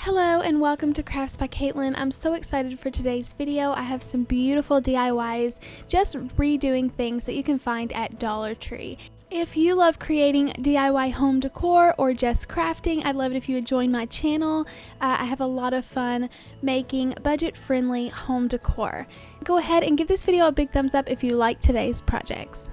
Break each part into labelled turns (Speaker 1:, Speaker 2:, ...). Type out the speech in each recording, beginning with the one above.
Speaker 1: Hello and welcome to Crafts by Caitlin. I'm so excited for today's video. I have some beautiful DIYs, just redoing things that you can find at Dollar Tree. If you love creating DIY home decor or just crafting, I'd love it if you would join my channel. I have a lot of fun making budget-friendly home decor. Go ahead and give this video a big thumbs up if you like today's projects.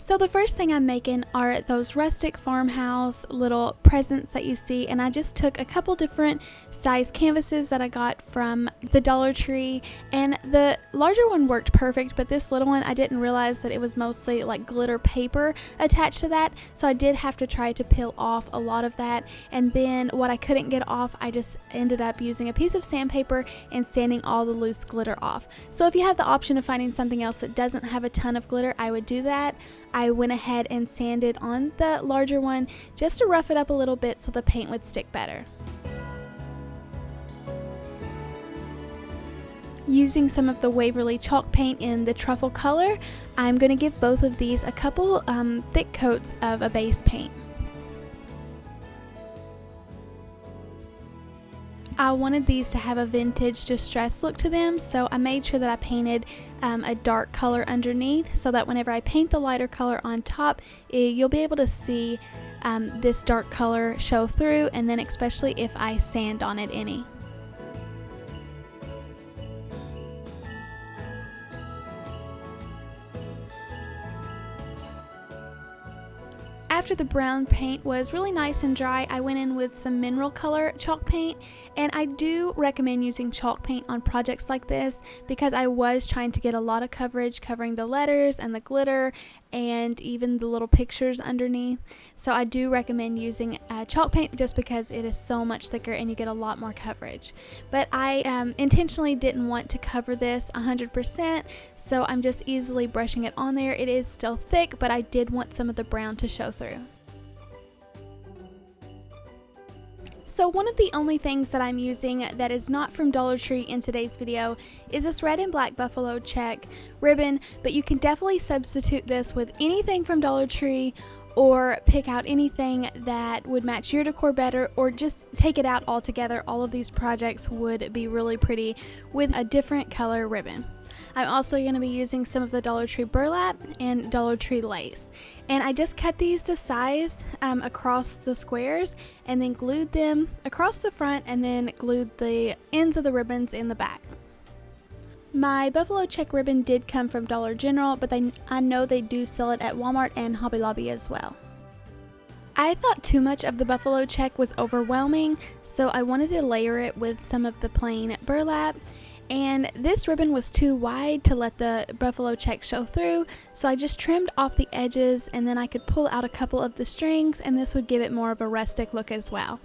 Speaker 1: So the first thing I'm making are those rustic farmhouse little presents that you see, and I just took a couple different size canvases that I got from the Dollar Tree, and the larger one worked perfect, but this little one I didn't realize that it was mostly like glitter paper attached to that, so I did have to try to peel off a lot of that, and then what I couldn't get off, I just ended up using a piece of sandpaper and sanding all the loose glitter off. So if you have the option of finding something else that doesn't have a ton of glitter, I would do that. I went ahead and sanded on the larger one just to rough it up a little bit so the paint would stick better. Using some of the Waverly chalk paint in the Truffle color, I'm going to give both of these a couple thick coats of a base paint. I wanted these to have a vintage distressed look to them, so I made sure that I painted a dark color underneath so that whenever I paint the lighter color on top, you'll be able to see this dark color show through, and then especially if I sand on it any. After the brown paint was really nice and dry, I went in with some mineral color chalk paint, and I do recommend using chalk paint on projects like this because I was trying to get a lot of coverage covering the letters and the glitter and even the little pictures underneath. So I do recommend using chalk paint just because it is so much thicker and you get a lot more coverage. But I intentionally didn't want to cover this 100%, so I'm just easily brushing it on there. It is still thick, but I did want some of the brown to show through. So one of the only things that I'm using that is not from Dollar Tree in today's video is this red and black buffalo check ribbon, but you can definitely substitute this with anything from Dollar Tree or pick out anything that would match your decor better, or just take it out altogether. All of these projects would be really pretty with a different color ribbon. I'm also going to be using some of the Dollar Tree burlap and Dollar Tree lace, and I just cut these to size across the squares and then glued them across the front and then glued the ends of the ribbons in the back. My buffalo check ribbon did come from Dollar General, but I know they do sell it at Walmart and Hobby Lobby as well. I thought too much of the buffalo check was overwhelming, so I wanted to layer it with some of the plain burlap. And this ribbon was too wide to let the buffalo check show through, so I just trimmed off the edges, and then I could pull out a couple of the strings, and this would give it more of a rustic look as well.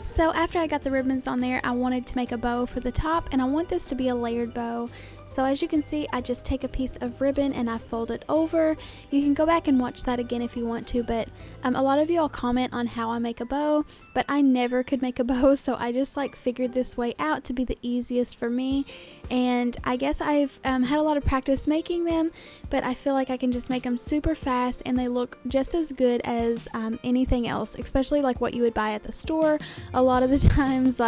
Speaker 1: So after I got the ribbons on there, I wanted to make a bow for the top, and I want this to be a layered bow. So as you can see, I just take a piece of ribbon and I fold it over. You can go back and watch that again if you want to, but a lot of you all comment on how I make a bow, but I never could make a bow, so I just figured this way out to be the easiest for me. And I guess I've had a lot of practice making them, but I feel like I can just make them super fast and they look just as good as anything else, especially like what you would buy at the store. A lot of the times,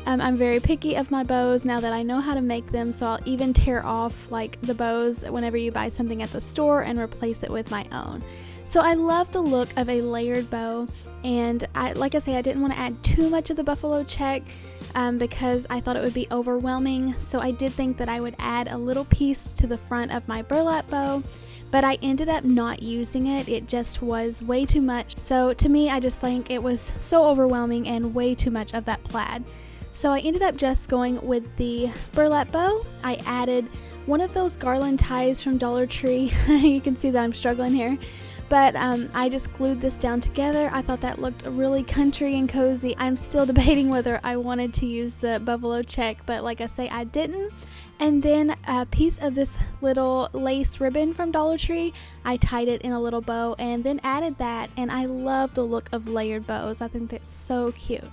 Speaker 1: I'm very picky of my bows now that I know how to make them, so I'll even tear off the bows whenever you buy something at the store and replace it with my own. So I love the look of a layered bow, and like I say, I didn't want to add too much of the buffalo check because I thought it would be overwhelming, so I did think that I would add a little piece to the front of my burlap bow, but I ended up not using it. It just was way too much, so to me I just think it was so overwhelming and way too much of that plaid. So I ended up just going with the burlap bow. I added one of those Garland Ties from Dollar Tree. You can see that I'm struggling here. but I just glued this down together. I thought that looked really country and cozy. I'm still debating whether I wanted to use the buffalo check, but like I say, I didn't. And then a piece of this little lace ribbon from Dollar Tree, I tied it in a little bow and then added that, and I love the look of layered bows. I think that's so cute.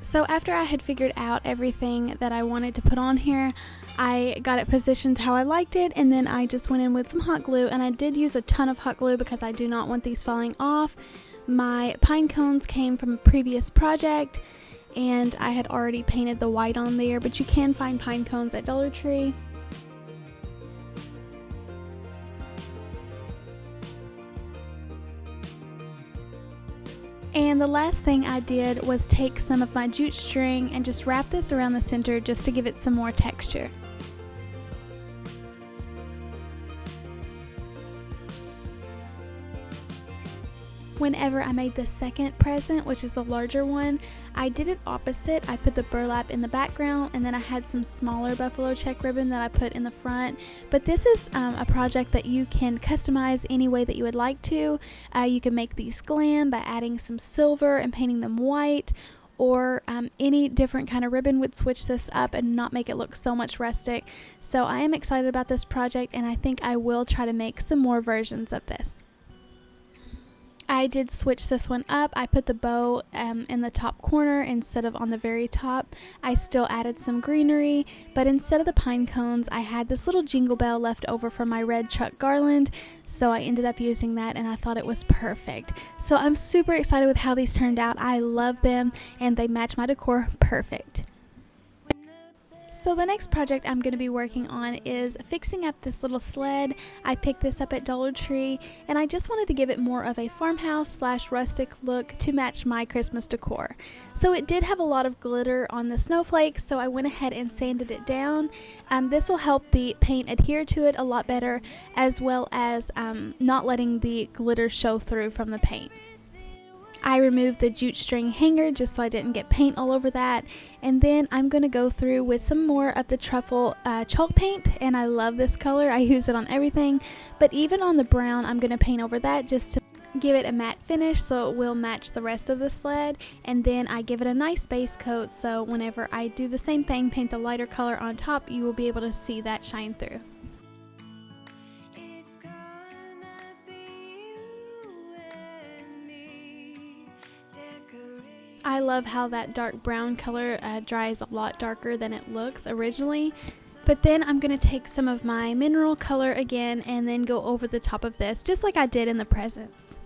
Speaker 1: So after I had figured out everything that I wanted to put on here, I got it positioned how I liked it, and then I just went in with some hot glue, and I did use a ton of hot glue because I do not want these falling off. My pine cones came from a previous project, and I had already painted the white on there, but you can find pine cones at Dollar Tree. And the last thing I did was take some of my jute string and just wrap this around the center just to give it some more texture. Whenever I made the second present, which is the larger one, I did it opposite. I put the burlap in the background, and then I had some smaller buffalo check ribbon that I put in the front. But this is a project that you can customize any way that you would like to. You can make these glam by adding some silver and painting them white, or any different kind of ribbon would switch this up and not make it look so much rustic. So I am excited about this project, and I think I will try to make some more versions of this. I did switch this one up. I put the bow in the top corner instead of on the very top. I still added some greenery, but instead of the pine cones, I had this little jingle bell left over from my red truck garland, so I ended up using that, and I thought it was perfect. So I'm super excited with how these turned out. I love them, and they match my decor perfect. So the next project I'm going to be working on is fixing up this little sled. I picked this up at Dollar Tree, and I just wanted to give it more of a farmhouse / rustic look to match my Christmas decor. So it did have a lot of glitter on the snowflakes, so I went ahead and sanded it down. This will help the paint adhere to it a lot better, as well as not letting the glitter show through from the paint. I removed the jute string hanger just so I didn't get paint all over that, and then I'm going to go through with some more of the Truffle chalk paint, and I love this color. I use it on everything, but even on the brown I'm going to paint over that just to give it a matte finish so it will match the rest of the sled, and then I give it a nice base coat so whenever I do the same thing, paint the lighter color on top, you will be able to see that shine through. I love how that dark brown color dries a lot darker than it looks originally. But then I'm going to take some of my mineral color again and then go over the top of this, just like I did in the presents.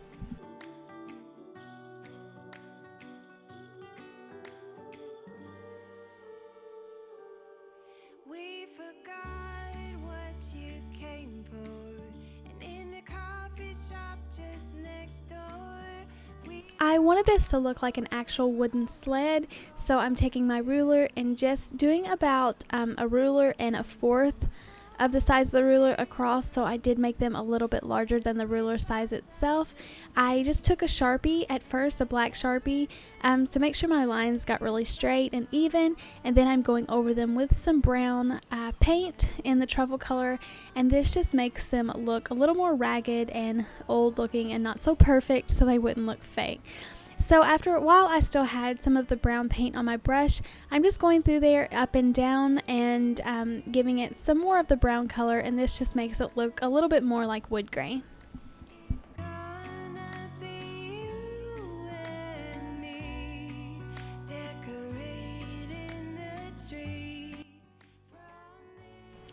Speaker 2: We forgot what you came for, and in the coffee shop just next door.
Speaker 1: I wanted this to look like an actual wooden sled, so I'm taking my ruler and just doing about a ruler and a fourth of the size of the ruler across, so I did make them a little bit larger than the ruler size itself. I just took a Sharpie at first, a black Sharpie, to make sure my lines got really straight and even, and then I'm going over them with some brown paint in the truffle color, and this just makes them look a little more ragged and old looking and not so perfect so they wouldn't look fake. So while I still had some of the brown paint on my brush, I'm just going through there up and down and giving it some more of the brown color, and this just makes it look a little bit more like wood grain.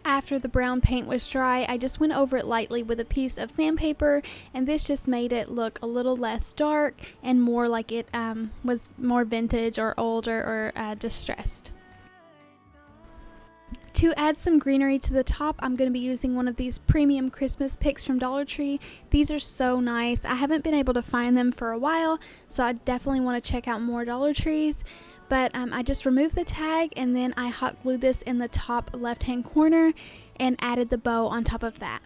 Speaker 1: After the brown paint was dry, I just went over it lightly with a piece of sandpaper, and this just made it look a little less dark and more like it was more vintage or older or distressed. To add some greenery to the top, I'm going to be using one of these premium Christmas picks from Dollar Tree. These are so nice. I haven't been able to find them for a while, so I definitely want to check out more Dollar Trees. But I just removed the tag, and then I hot glued this in the top left hand corner and added the bow on top of that.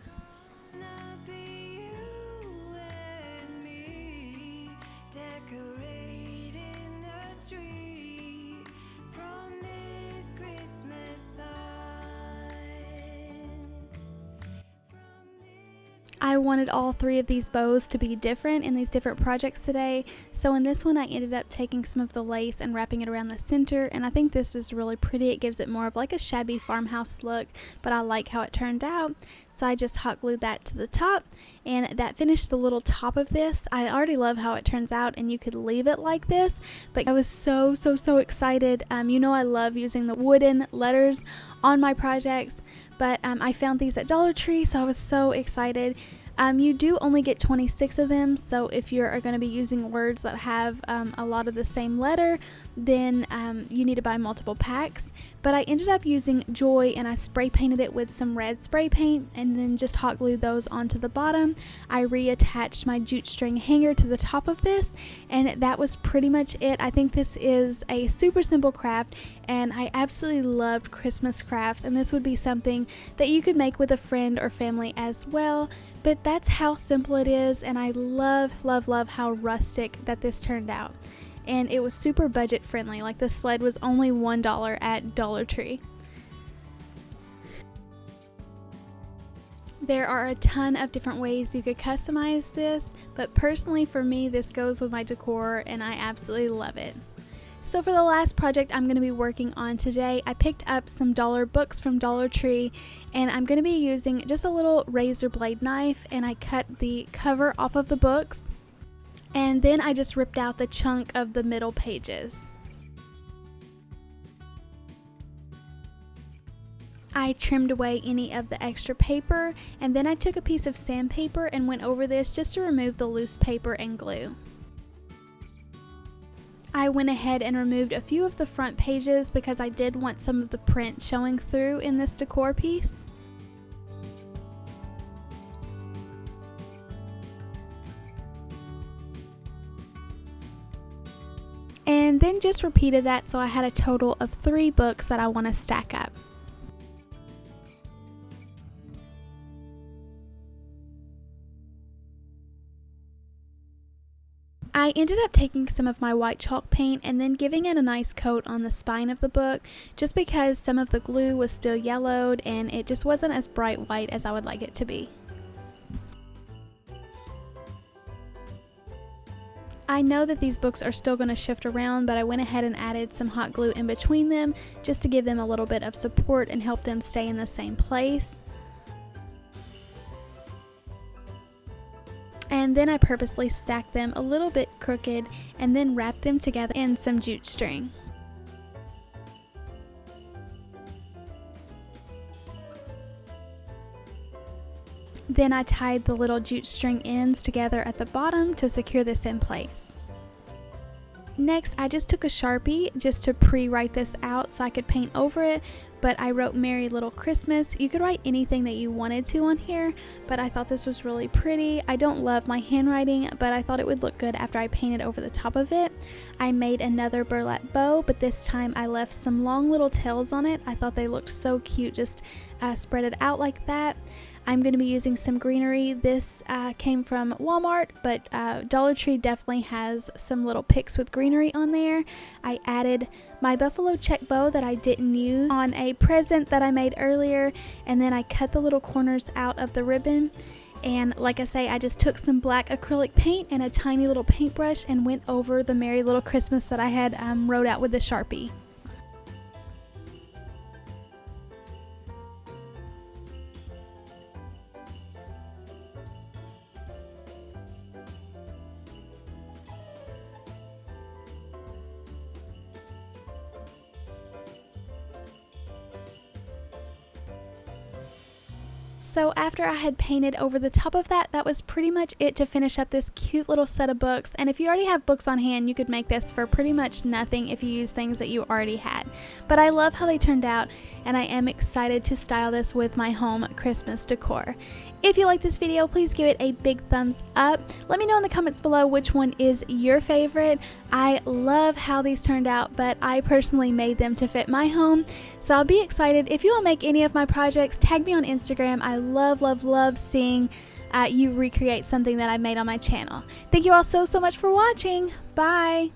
Speaker 1: I wanted all 3 of these bows to be different in these different projects today, so in this one I ended up taking some of the lace and wrapping it around the center, and I think this is really pretty. It gives it more of like a shabby farmhouse look, but I like how it turned out. So I just hot glued that to the top, and that finished the little top of this. I already love how it turns out, and you could leave it like this, but I was so excited. You know I love using the wooden letters on my projects, but I found these at Dollar Tree, so I was so excited. You do only get 26 of them, so if you're going to be using words that have a lot of the same letter, then you need to buy multiple packs. But I ended up using Joy, and I spray painted it with some red spray paint and then just hot glued those onto the bottom. I reattached my jute string hanger to the top of this, and that was pretty much it. I think this is a super simple craft, and I absolutely loved Christmas crafts, and this would be something that you could make with a friend or family as well. But that's how simple it is, and I love how rustic that this turned out. And it was super budget friendly. Like the sled was only $1 at Dollar Tree. There are a ton of different ways you could customize this, but personally for me this goes with my decor and I absolutely love it. So for the last project I'm going to be working on today, I picked up some dollar books from Dollar Tree, and I'm going to be using just a little razor blade knife, and I cut the cover off of the books, and then I just ripped out the chunk of the middle pages. I trimmed away any of the extra paper, and then I took a piece of sandpaper and went over this just to remove the loose paper and glue. I went ahead and removed a few of the front pages because I did want some of the print showing through in this decor piece. And then just repeated that, so I had a total of 3 books that I want to stack up. I ended up taking some of my white chalk paint and then giving it a nice coat on the spine of the book, just because some of the glue was still yellowed and it just wasn't as bright white as I would like it to be. I know that these books are still going to shift around, but I went ahead and added some hot glue in between them just to give them a little bit of support and help them stay in the same place. And then I purposely stacked them a little bit crooked and then wrapped them together in some jute string. Then I tied the little jute string ends together at the bottom to secure this in place. Next, I just took a Sharpie just to pre-write this out so I could paint over it, but I wrote Merry Little Christmas. You could write anything that you wanted to on here, but I thought this was really pretty. I don't love my handwriting, but I thought it would look good after I painted over the top of it. I made another burlap bow, but this time I left some long little tails on it. I thought they looked so cute, just spread it out like that. I'm going to be using some greenery. This came from Walmart, but Dollar Tree definitely has some little picks with greenery on there. I added my buffalo check bow that I didn't use on a present that I made earlier, and then I cut the little corners out of the ribbon. And like I say, I just took some black acrylic paint and a tiny little paintbrush and went over the Merry Little Christmas that I had wrote out with the Sharpie. So after I had painted over the top of that, that was pretty much it to finish up this cute little set of books. And if you already have books on hand, you could make this for pretty much nothing if you use things that you already had. But I love how they turned out, and I am excited to style this with my home Christmas decor. If you like this video, please give it a big thumbs up. Let me know in the comments below which one is your favorite. I love how these turned out, but I personally made them to fit my home. So I'll be excited. If you will make any of my projects, tag me on Instagram. I love seeing you recreate something that I made on my channel. Thank you all so much for watching. Bye.